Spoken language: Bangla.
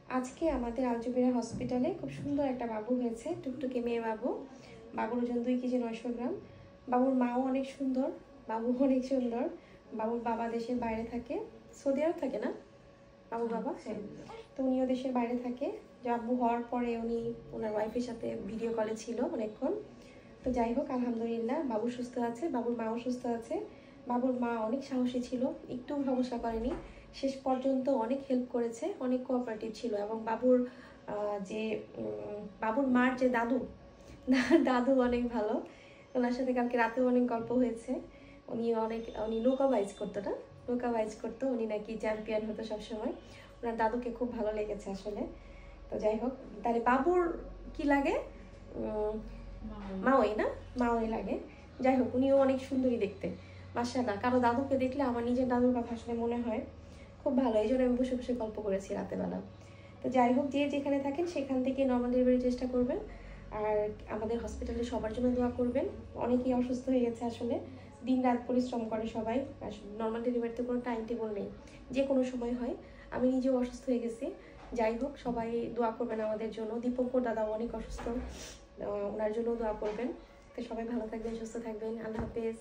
আজকে আমাদের আলজুবেরা হসপিটালে খুব সুন্দর একটা বাবু হয়েছে, টুকটুকে মেয়ে বাবু। বাবুর ওজন 2 কেজি 900 গ্রাম। বাবুর মাও অনেক সুন্দর, বাবু অনেক সুন্দর। বাবুর বাবা দেশের বাইরে থাকে, সৌদি আরব থাকে না বাবুর বাবা? হ্যাঁ, তো উনিও দেশের বাইরে থাকে। আব্বু হওয়ার পরে উনি ওনার ওয়াইফের সাথে ভিডিও কলে ছিল অনেকক্ষণ। তো যাই হোক, আলহামদুলিল্লাহ বাবু সুস্থ আছে, বাবুর মাও সুস্থ আছে। বাবুর মা অনেক সাহসী ছিল, একটু সমস্যা করেনি, শেষ পর্যন্ত অনেক হেল্প করেছে, অনেক কোঅপারেটিভ ছিল। এবং বাবুর যে বাবুর মার যে দাদু দাদু অনেক ভালো। ওনার সাথে কালকে রাতেও অনেক গল্প হয়েছে। উনি নৌকা বাইজ করতো না, নৌকা বাইজ করতো, উনি নাকি চ্যাম্পিয়ন হতো সবসময়। ওনার দাদুকে খুব ভালো লেগেছে আসলে। তো যাই হোক, তাহলে বাবুর কি লাগে? মাওই না, মাওই লাগে। যাই হোক, উনিও অনেক সুন্দরী দেখতে, মাশাআল্লাহ। কারো দাদুকে দেখলে আমার নিজের দাদুর কথা আসলে মনে হয়। খুব ভালো, এই জন্য আমি বসে বসে গল্প করেছি রাতেবেলা। তো যাই হোক, যে যেখানে থাকেন সেখান থেকে নর্মাল ডেলিভারির চেষ্টা করবেন। আর আমাদের হসপিটালে সবার জন্য দোয়া করবেন। অনেকেই অসুস্থ হয়ে গেছে আসলে, দিন রাত পরিশ্রম করে সবাই। নর্মাল ডেলিভারিতে কোনো টাইম টেবল নেই, যে কোনো সময় হয়। আমি নিজেও অসুস্থ হয়ে গেছি। যাই হোক, সবাই দোয়া করবেন আমাদের জন্য। দীপঙ্কর দাদাও অনেক অসুস্থ, ওনার জন্য দোয়া করবেন। তো সবাই ভালো থাকবেন, সুস্থ থাকবেন। আল্লাহ হাফেজ।